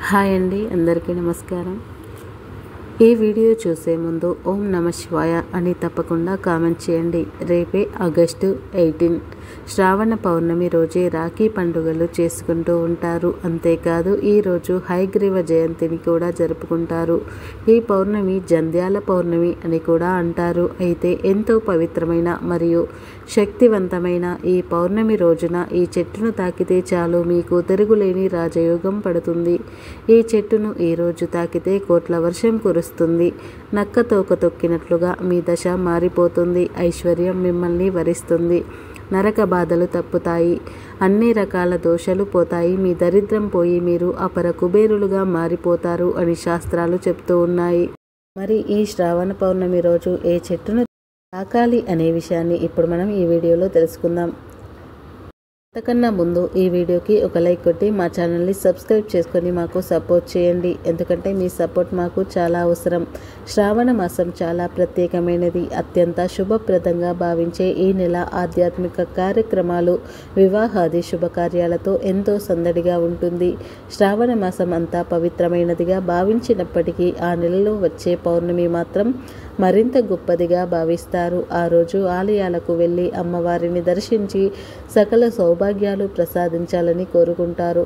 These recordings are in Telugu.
హాయ్ అండి, అందరికీ నమస్కారం. ఈ వీడియో చూసే ముందు ఓం నమ శివాయ అని తప్పకుండా కామెంట్ చేయండి. రేపే ఆగస్టు 18 శ్రావణ పౌర్ణమి రోజే రాఖీ పండుగలు చేసుకుంటూ ఉంటారు. అంతేకాదు ఈరోజు హయగ్రీవ జయంతిని కూడా జరుపుకుంటారు. ఈ పౌర్ణమి జంధ్యాల పౌర్ణమి అని కూడా అంటారు. అయితే ఎంతో పవిత్రమైన మరియు శక్తివంతమైన ఈ పౌర్ణమి రోజున ఈ చెట్టును తాకితే చాలు మీకు తిరుగులేని రాజయోగం పడుతుంది. ఈ చెట్టును ఈరోజు తాకితే కోట్ల వర్షం కురుస్తుంది. నక్క తోక తొక్కినట్లుగా మీ దశ మారిపోతుంది. ఐశ్వర్యం మిమ్మల్ని వరిస్తుంది. నరక బాధలు తప్పుతాయి. అన్ని రకాల దోషాలు పోతాయి. మీ దరిద్రం పోయి మీరు అపర కుబేరులుగా మారిపోతారు అని శాస్త్రాలు చెప్తూ ఉన్నాయి. మరి ఈ శ్రావణ పౌర్ణమి రోజు ఏ చెట్టును తాకాలి అనే విషయాన్ని ఇప్పుడు మనం ఈ వీడియోలో తెలుసుకుందాం. అంతకన్నా ముందు ఈ వీడియోకి ఒక లైక్ కొట్టి మా ఛానల్ని సబ్స్క్రైబ్ చేసుకొని మాకు సపోర్ట్ చేయండి. ఎందుకంటే మీ సపోర్ట్ మాకు చాలా అవసరం. శ్రావణ మాసం చాలా ప్రత్యేకమైనది. అత్యంత శుభప్రదంగా భావించే ఈ నెల ఆధ్యాత్మిక కార్యక్రమాలు, వివాహాది శుభకార్యాలతో ఎంతో సందడిగా ఉంటుంది. శ్రావణ మాసం అంతా పవిత్రమైనదిగా భావించినప్పటికీ ఆ నెలలో వచ్చే పౌర్ణమి మాత్రం మరింత గొప్పదిగా భావిస్తారు. ఆ రోజు ఆలయాలకు వెళ్ళి అమ్మవారిని దర్శించి సకల సౌభాగ్యాలు ప్రసాదించాలని కోరుకుంటారు.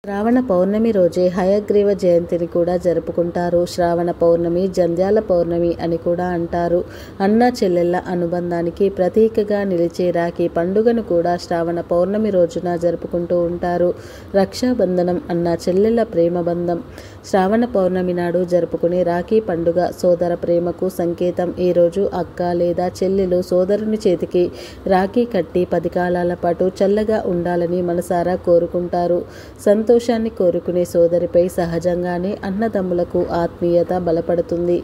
శ్రావణ పౌర్ణమి రోజే హయగ్రీవ జయంతిని కూడా జరుపుకుంటారు. శ్రావణ పౌర్ణమి జంధ్యాల పౌర్ణమి అని కూడా అంటారు. అన్న చెల్లెళ్ళ అనుబంధానికి ప్రతీకగా నిలిచే రాఖీ పండుగను కూడా శ్రావణ పౌర్ణమి రోజున జరుపుకుంటూ ఉంటారు. రక్షాబంధనం అన్న చెల్లెళ్ళ ప్రేమ బంధం. శ్రావణ పౌర్ణమి నాడు జరుపుకునే రాఖీ పండుగ సోదర ప్రేమకు సంకేతం. ఈరోజు అక్క లేదా చెల్లెలు సోదరుని చేతికి రాఖీ కట్టి 10 కాలాల పాటు చల్లగా ఉండాలని మనసారా కోరుకుంటారు. సంతోషాన్ని కోరుకునే సోదరిపై సహజంగానే అన్నదమ్ములకు ఆత్మీయత బలపడుతుంది.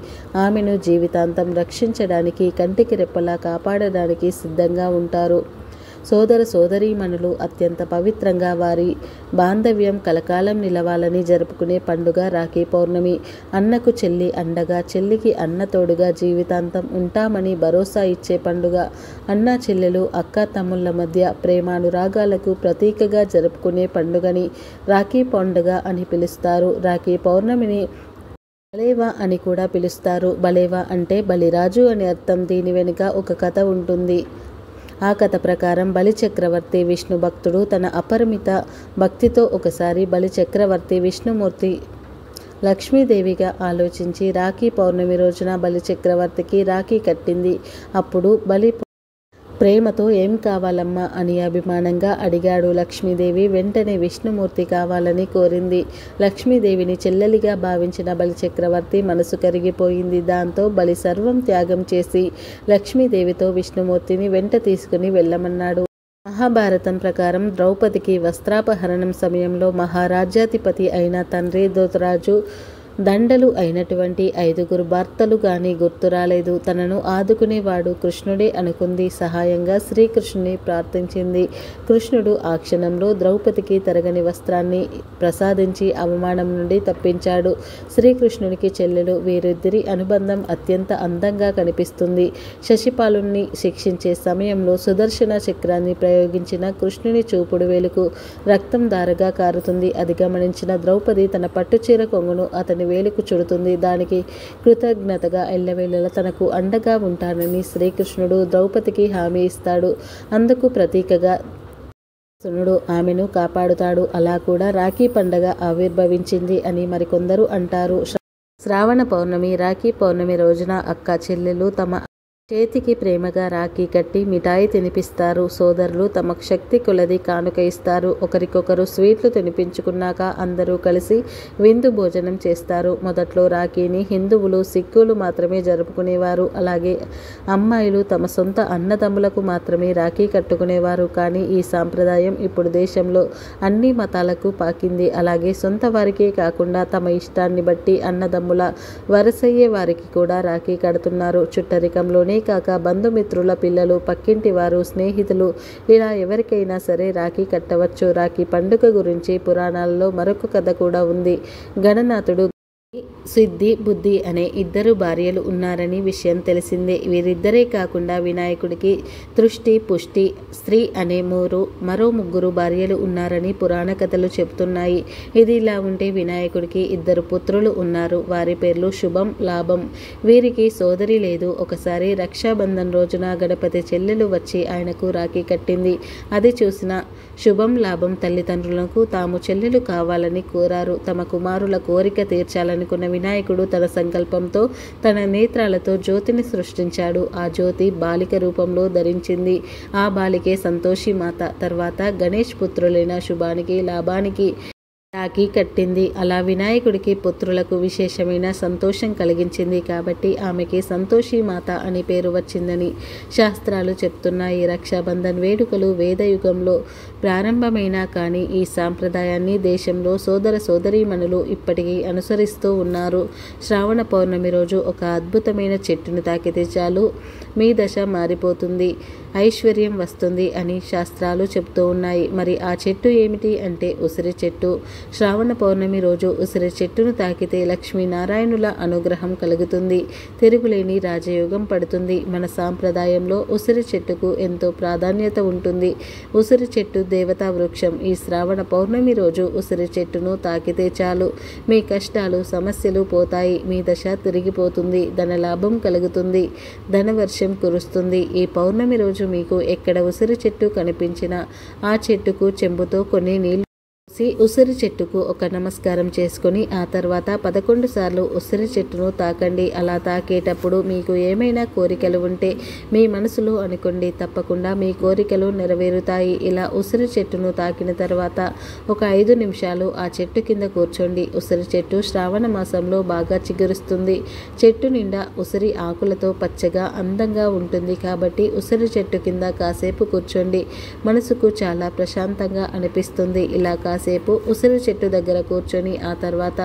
ఆమెను జీవితాంతం రక్షించడానికి, కంటికి రెప్పలా కాపాడడానికి సిద్ధంగా ఉంటారు. సోదర సోదరీమణులు అత్యంత పవిత్రంగా వారి బాంధవ్యం కలకాలం నిలవాలని జరుపుకునే పండుగ రాఖీ పౌర్ణమి. అన్నకు చెల్లి అండగా, చెల్లికి అన్న తోడుగా జీవితాంతం ఉంటామని భరోసా ఇచ్చే పండుగ. అన్న చెల్లెలు, అక్క తమ్ముళ్ళ మధ్య ప్రేమానురాగాలకు ప్రతీకగా జరుపుకునే పండుగని రాఖీ పండుగ అని పిలుస్తారు. రాఖీ పౌర్ణమిని బలేవా అని కూడా పిలుస్తారు. బలేవా అంటే బలిరాజు అని అర్థం. దీని వెనుక ఒక కథ ఉంటుంది. ఆ కథ ప్రకారం బలి చక్రవర్తి విష్ణు భక్తుడు. తన అపరిమిత భక్తితో ఒకసారి బలి చక్రవర్తి విష్ణుమూర్తి లక్ష్మీదేవిగా ఆలోచించి రాఖీ పౌర్ణమి రోజున బలి చక్రవర్తికి రాఖీ కట్టింది. అప్పుడు బలి ప్రేమతో ఏం కావాలమ్మా అని అభిమానంగా అడిగాడు. లక్ష్మీదేవి వెంటనే విష్ణుమూర్తి కావాలని కోరింది. లక్ష్మీదేవిని చెల్లెలిగా భావించిన బలి చక్రవర్తి మనసు కరిగిపోయింది. దాంతో బలి సర్వం త్యాగం చేసి లక్ష్మీదేవితో విష్ణుమూర్తిని వెంట తీసుకుని వెళ్ళమన్నాడు. మహాభారతం ప్రకారం ద్రౌపదికి వస్త్రాపహరణం సమయంలో మహారాజ్యాధిపతి అయిన తండ్రి ధృతరాజు దండలు అయినటువంటి 5 భర్తలు గాని గుర్తు రాలేదు. తనను ఆదుకునేవాడు కృష్ణుడే అనుకుంది. సహాయంగా శ్రీకృష్ణుని ప్రార్థించింది. కృష్ణుడు ఆ క్షణంలో ద్రౌపదికి తరగని వస్త్రాన్ని ప్రసాదించి అవమానం నుండి తప్పించాడు. శ్రీకృష్ణునికి చెల్లెలు. వీరిద్దరి అనుబంధం అత్యంత అందంగా కనిపిస్తుంది. శశిపాలుని శిక్షించే సమయంలో సుదర్శన చక్రాన్ని ప్రయోగించిన కృష్ణుని చూపుడు వేలుకు రక్తం ధారగా కారుతుంది. అది గమనించిన ద్రౌపది తన పట్టుచీర కొంగును అతని వేలుకు చుడుతుంది. దానికి కృతజ్ఞతగా ఎల్లవేళలా తనకు అండగా ఉంటానని శ్రీకృష్ణుడు ద్రౌపదికి హామీ ఇస్తాడు. అందుకు ప్రతీకగా కృష్ణుడు ఆమెను కాపాడుతాడు. అలా కూడా రాఖీ పండగ ఆవిర్భవించింది అని మరికొందరు అంటారు. శ్రావణ పౌర్ణమి రాఖీ పౌర్ణమి రోజున అక్క చెల్లెలు తమ చేతికి ప్రేమగా రాఖీ కట్టి మిఠాయి తినిపిస్తారు. సోదరులు తమ శక్తి కొలది కానుక ఇస్తారు. ఒకరికొకరు స్వీట్లు తినిపించుకున్నాక అందరూ కలిసి విందు భోజనం చేస్తారు. మొదట్లో రాఖీని హిందువులు, సిక్కులు మాత్రమే జరుపుకునేవారు. అలాగే అమ్మాయిలు తమ సొంత అన్నదమ్ములకు మాత్రమే రాఖీ కట్టుకునేవారు. కానీ ఈ సాంప్రదాయం ఇప్పుడు దేశంలో అన్ని మతాలకు పాకింది. అలాగే సొంత వారికే కాకుండా తమ ఇష్టాన్ని బట్టి అన్నదమ్ముల వరసయ్యే వారికి కూడా రాఖీ కడుతున్నారు. చుట్టరికంలోనే కాక బంధుమిత్రుల పిల్లలు, పక్కింటి వారు, స్నేహితులు ఇలా ఎవరికైనా సరే రాఖీ కట్టవచ్చు. రాఖీ పండుగ గురించి పురాణాలలో మరొక కథ కూడా ఉంది. గణనాథుడు సిద్ధి, బుద్ధి అనే ఇద్దరు భార్యలు ఉన్నారని విషయం తెలిసిందే. వీరిద్దరే కాకుండా వినాయకుడికి తృష్టి, పుష్టి, స్త్రీ అనే మరో ముగ్గురు భార్యలు ఉన్నారని పురాణ కథలు చెబుతున్నాయి. ఇది ఇలా ఉంటే వినాయకుడికి ఇద్దరు పుత్రులు ఉన్నారు. వారి పేర్లు శుభం, లాభం. వీరికి సోదరి లేదు. ఒకసారి రక్షాబంధన్ రోజున గణపతి చెల్లెలు వచ్చి ఆయనకు రాఖీ కట్టింది. అది చూసిన శుభం, లాభం తల్లిదండ్రులకు తాము చెల్లెలు కావాలని కోరారు. తమ కుమారుల కోరిక తీర్చాలనుకున్న వినాయకుడు తన సంకల్పంతో తన నేత్రాలతో జ్యోతిని సృష్టించాడు. ఆ జ్యోతి బాలిక రూపంలో ధరించింది. ఆ బాలికే సంతోషి మాత. తర్వాత గణేష్ పుత్రులైన శుభానికి, లాభానికి రాఖీ కట్టింది. అలా వినాయకుడికి పుత్రులకు విశేషమైన సంతోషం కలిగించింది కాబట్టి ఆమెకి సంతోషి మాత అని పేరు వచ్చిందని శాస్త్రాలు చెప్తున్నాయి. రక్షాబంధన్ వేడుకలు వేదయుగంలో ప్రారంభమైనా కానీ ఈ సాంప్రదాయాన్ని దేశంలో సోదర సోదరీమణులు ఇప్పటికీ అనుసరిస్తూ ఉన్నారు. శ్రావణ పౌర్ణమి రోజు ఒక అద్భుతమైన చెట్టును తాకితే చాలు మీ దశ మారిపోతుంది, ఐశ్వర్యం వస్తుంది అని శాస్త్రాలు చెప్తూ ఉన్నాయి. మరి ఆ చెట్టు ఏమిటి అంటే ఉసిరి చెట్టు. శ్రావణ పౌర్ణమి రోజు ఉసిరి చెట్టును తాకితే లక్ష్మీనారాయణుల అనుగ్రహం కలుగుతుంది, తిరుగులేని రాజయోగం పడుతుంది. మన సాంప్రదాయంలో ఉసిరి చెట్టుకు ఎంతో ప్రాధాన్యత ఉంటుంది. ఉసిరి చెట్టు దేవతా వృక్షం. ఈ శ్రావణ పౌర్ణమి రోజు ఉసిరి చెట్టును తాకితే చాలు మీ కష్టాలు, సమస్యలు పోతాయి, మీ దశ తిరిగిపోతుంది, ధనలాభం కలుగుతుంది, ధనవర్షం కురుస్తుంది. ఈ పౌర్ణమి రోజు మీకు ఎక్కడ ఉసిరి చెట్టు కనిపించినా ఆ చెట్టుకు చెంబుతో కొన్ని నీళ్లు ఉసిరి చెట్టుకు ఒక నమస్కారం చేసుకొని ఆ తర్వాత 11 సార్లు ఉసిరి చెట్టును తాకండి. అలా తాకేటప్పుడు మీకు ఏమైనా కోరికలు ఉంటే మీ మనసులో అనుకోండి, తప్పకుండా మీ కోరికలు నెరవేరుతాయి. ఇలా ఉసిరి చెట్టును తాకిన తర్వాత ఒక 5 నిమిషాలు ఆ చెట్టు కింద కూర్చోండి. ఉసిరి చెట్టు శ్రావణ మాసంలో బాగా చిగురుస్తుంది. చెట్టు నిండా ఉసిరి ఆకులతో పచ్చగా అందంగా ఉంటుంది కాబట్టి ఉసిరి చెట్టు కింద కాసేపు కూర్చోండి. మనసుకు చాలా ప్రశాంతంగా అనిపిస్తుంది. ఇలా కాసేపు ఉసిరి చెట్టు దగ్గర కూర్చొని ఆ తర్వాత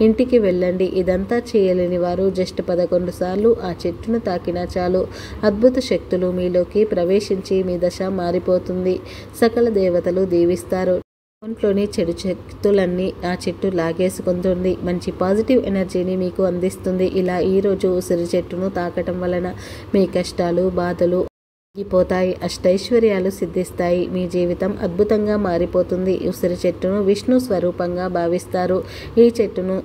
ఇంటికి వెళ్ళండి. ఇదంతా చేయలేని వారు జస్ట్ 11 సార్లు ఆ చెట్టును తాకినా చాలు అద్భుత శక్తులు మీలోకి ప్రవేశించి మీ దశ మారిపోతుంది. సకల దేవతలు దీవిస్తారు. ఒంట్లోని చెడు శక్తులన్నీ ఆ చెట్టు లాగేసుకుంటుంది. మంచి పాజిటివ్ ఎనర్జీని మీకు అందిస్తుంది. ఇలా ఈరోజు ఉసిరి చెట్టును తాకటం వలన మీ కష్టాలు, బాధలు పోతాయి, అష్టైశ్వర్యాలు సిద్ధిస్తాయి, మీ జీవితం అద్భుతంగా మారిపోతుంది. ఉసిరి చెట్టును విష్ణు స్వరూపంగా భావిస్తారు. ఈ చెట్టును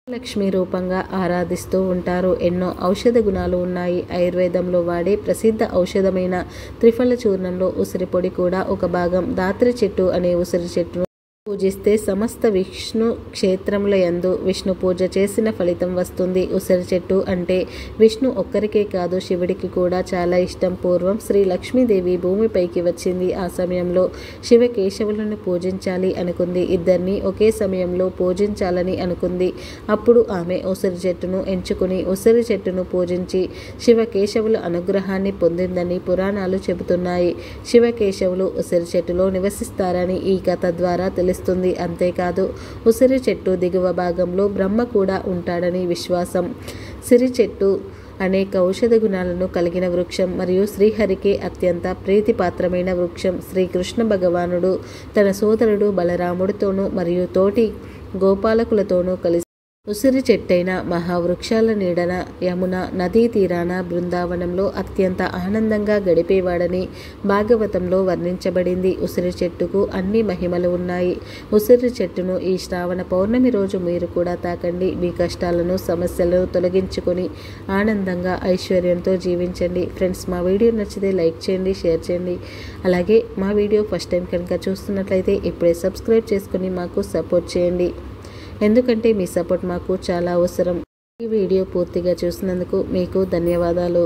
లక్ష్మీ రూపంగా ఆరాధిస్తూ ఉంటారు. ఎన్నో ఔషధ గుణాలు ఉన్నాయి. ఆయుర్వేదంలో వాడే ప్రసిద్ధ ఔషధమైన త్రిఫల చూర్ణంలో ఉసిరి పొడి కూడా ఒక భాగం. దాత్రి చెట్టు అనే ఉసిరి చెట్టును పూజిస్తే సమస్త విష్ణు క్షేత్రముల యందు విష్ణు పూజ చేసిన ఫలితం వస్తుంది. ఉసిరి చెట్టు అంటే విష్ణు ఒక్కరికే కాదు శివుడికి కూడా చాలా ఇష్టం. పూర్వం శ్రీ లక్ష్మీదేవి భూమిపైకి వచ్చింది. ఆ సమయంలో శివకేశవులను పూజించాలి అనుకుంది. ఇద్దరిని ఒకే సమయంలో పూజించాలని అనుకుంది. అప్పుడు ఆమె ఉసిరి చెట్టును ఎంచుకుని ఉసిరి చెట్టును పూజించి శివకేశవుల అనుగ్రహాన్ని పొందిందని పురాణాలు చెబుతున్నాయి. శివకేశవులు ఉసిరి చెట్టులో నివసిస్తారని ఈ కథ ద్వారా తెలుస్తుంది. అంతేకాదు ఉసిరి చెట్టు దిగువ భాగంలో బ్రహ్మ కూడా ఉంటాడని విశ్వాసం. సిరి చెట్టు అనేక ఔషధ గుణాలను కలిగిన వృక్షం మరియు శ్రీహరికి అత్యంత ప్రీతిపాత్రమైన వృక్షం. శ్రీకృష్ణ భగవానుడు తన సోదరుడు బలరాముడితోనూ మరియు తోటి గోపాలకులతోనూ కలిసి ఉసిరి చెట్టైన మహావృక్షాల నీడన యమున నదీ తీరాన బృందావనంలో అత్యంత ఆనందంగా గడిపేవాడని భాగవతంలో వర్ణించబడింది. ఉసిరి చెట్టుకు అన్ని మహిమలు ఉన్నాయి. ఉసిరి చెట్టును ఈ శ్రావణ పౌర్ణమి రోజు మీరు కూడా తాకండి. మీ కష్టాలను, సమస్యలను తొలగించుకొని ఆనందంగా, ఐశ్వర్యంతో జీవించండి. ఫ్రెండ్స్, మా వీడియో నచ్చితే లైక్ చేయండి, షేర్ చేయండి. అలాగే మా వీడియో ఫస్ట్ టైం కనుక చూస్తున్నట్లయితే ఇప్పుడే సబ్స్క్రైబ్ చేసుకుని మాకు సపోర్ట్ చేయండి. ఎందుకంటే మీ సపోర్ట్ మాకు చాలా అవసరం. ఈ వీడియో పూర్తిగా చూసినందుకు మీకు ధన్యవాదాలు.